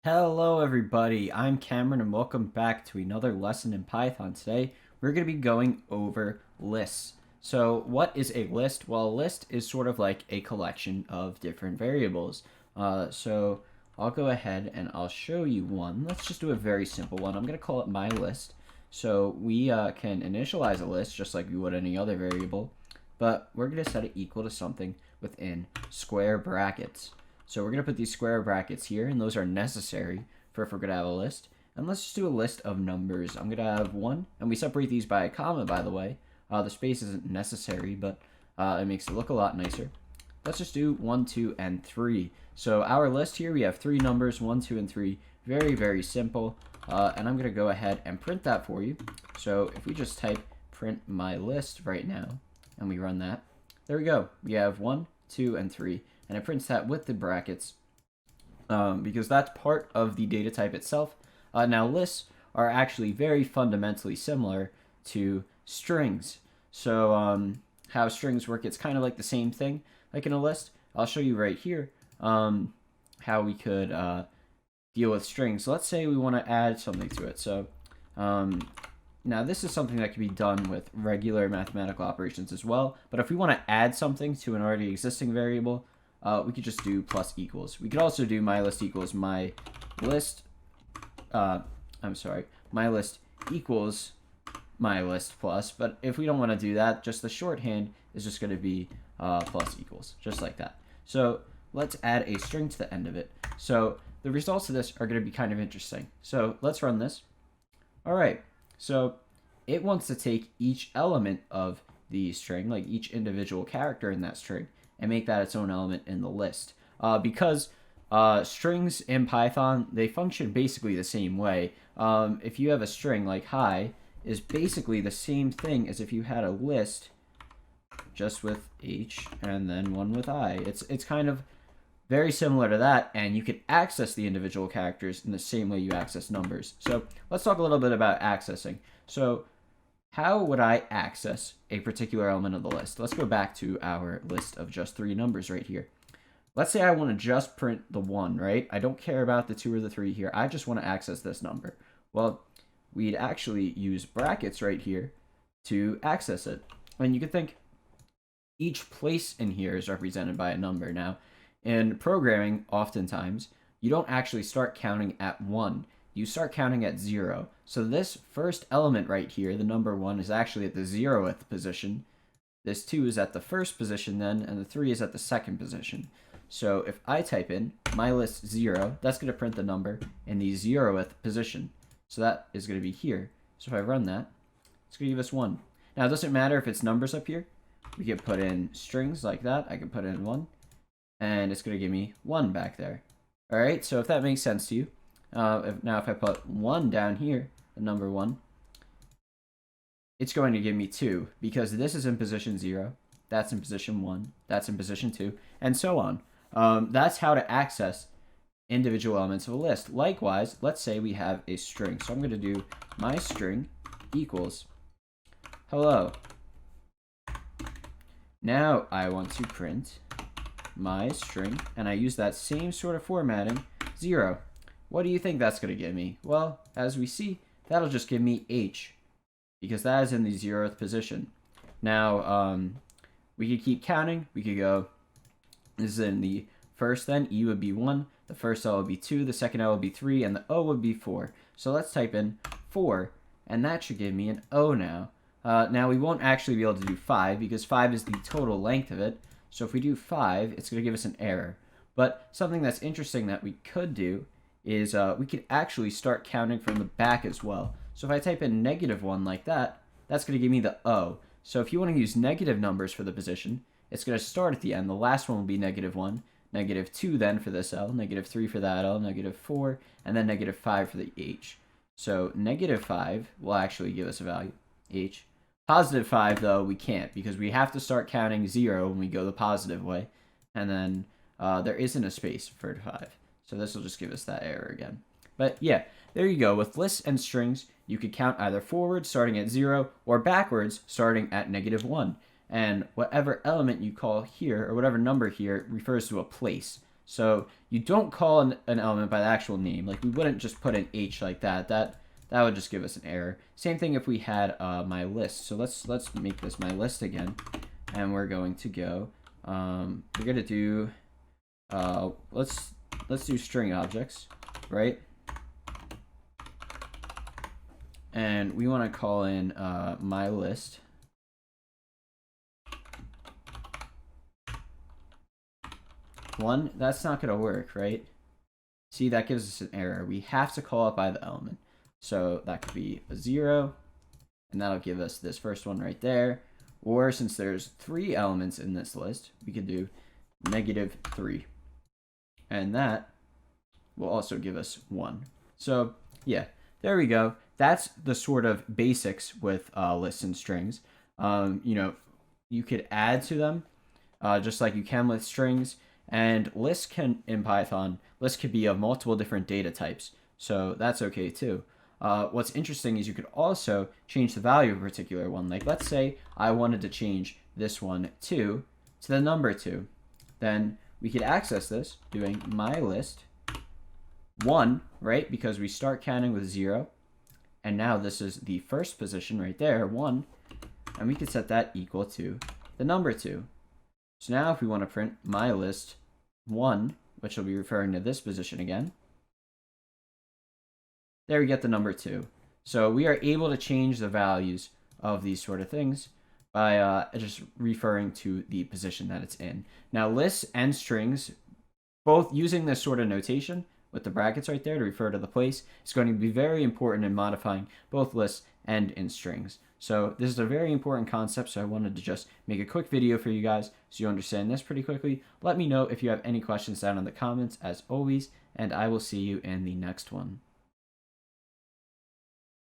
Hello everybody, I'm Cameron and welcome back to another lesson in Python. Today we're going to be going over lists. So what is a list? Well, a list is sort of like a collection of different variables. So I'll go ahead and I'll show you one. Let's just do a very simple one. I'm going to call it my list. So we can initialize a list just like we would any other variable, but we're going to set it equal to something within square brackets. So we're going to put these square brackets here, and those are necessary for if we're going to have a list. And let's just do a list of numbers. I'm going to have 1, and we separate these by a comma, by the way. The space isn't necessary, but it makes it look a lot nicer. Let's just do 1, 2, and 3. So our list here, we have 3 numbers, 1, 2, and 3. Very, very simple. And I'm going to go ahead and print that for you. So if we just type print my list right now, and we run that, there we go. We have 1, 2, and 3. And it prints that with the brackets because that's part of the data type itself. Now, lists are actually very fundamentally similar to strings. So how strings work, it's kind of like the same thing like in a list. I'll show you right here how we could deal with strings. So let's say we want to add something to it. So now this is something that can be done with regular mathematical operations as well. But if we want to add something to an already existing variable, we could just do plus equals. We could also do my list equals my list. My list equals my list plus. But if we don't want to do that, just the shorthand is just going to be plus equals, just like that. So let's add a string to the end of it. So the results of this are going to be kind of interesting. So let's run this. All right. So it wants to take each element of the string, like each individual character in that string, and make that its own element in the list. Because strings in Python, they function basically the same way. If you have a string like hi, is basically the same thing as if you had a list just with h and then one with I. It's kind of very similar to that, and you can access the individual characters in the same way you access numbers. So let's talk a little bit about accessing. So how would I access a particular element of the list? Let's go back to our list of just 3 numbers right here. Let's say I want to just print the 1, right? I don't care about the 2 or the 3 here. I just want to access this number. Well, we'd actually use brackets right here to access it. And you could think each place in here is represented by a number. Now, in programming, oftentimes, you don't actually start counting at 1. You start counting at 0. So this first element right here, the number 1, is actually at the 0th position. This 2 is at the first position then, and the 3 is at the second position. So if I type in my list 0, that's going to print the number in the 0th position. So that is going to be here. So if I run that, it's going to give us 1. Now, it doesn't matter if it's numbers up here. We can put in strings like that. I can put in 1, and it's going to give me 1 back there. All right, so if that makes sense to you, now if I put 1 down here, the number 1, it's going to give me 2 because this is in position 0, that's in position 1, that's in position 2, and so on. That's how to access individual elements of a list. Likewise, let's say we have a string. So I'm going to do my string equals hello. Now I want to print my string, and I use that same sort of formatting, 0. What do you think that's going to give me? Well, as we see, that'll just give me h, because that is in the 0th position. Now, we could keep counting. We could go, this is in the first then, E would be 1, the first L would be 2, the second L would be 3, and the O would be 4. So let's type in 4, and that should give me an O now. Now, we won't actually be able to do 5, because 5 is the total length of it. So if we do 5, it's going to give us an error. But something that's interesting that we could do is we could actually start counting from the back as well. So if I type in -1 like that, that's going to give me the O. So if you want to use negative numbers for the position, it's going to start at the end. The last one will be -1, -2 then for this L, -3 for that L, -4, and then -5 for the H. So -5 will actually give us a value, H. +5, though, we can't, because we have to start counting 0 when we go the positive way, and then there isn't a space for 5. So this will just give us that error again. But yeah, there you go. With lists and strings, you could count either forward, starting at 0, or backwards, starting at -1. And whatever element you call here, or whatever number here, refers to a place. So you don't call an element by the actual name. Like we wouldn't just put an H like that. That would just give us an error. Same thing if we had my list. So let's make this my list again, and we're going to go. We're gonna do let's do string objects, right? And we want to call in my list. One, that's not going to work, right? See, that gives us an error. We have to call it by the element. So that could be a 0, and that'll give us this first one right there. Or since there's 3 elements in this list, we could do -3. And that will also give us 1. So yeah, there we go. That's the sort of basics with lists and strings. You know, you could add to them just like you can with strings. And lists can, in Python, lists could be of multiple different data types. So that's okay too. What's interesting is you could also change the value of a particular one. Like let's say I wanted to change this one 2 to the number 2. Then we could access this doing my list 1, right? Because we start counting with 0. And now this is the first position right there, 1. And we could set that equal to the number 2. So now if we want to print my list 1, which will be referring to this position again, there we get the number 2. So we are able to change the values of these sort of things by just referring to the position that it's in. Now lists and strings, both using this sort of notation with the brackets right there to refer to the place, is going to be very important in modifying both lists and in strings. So this is a very important concept, so I wanted to just make a quick video for you guys so you understand this pretty quickly. Let me know if you have any questions down in the comments as always, and I will see you in the next one.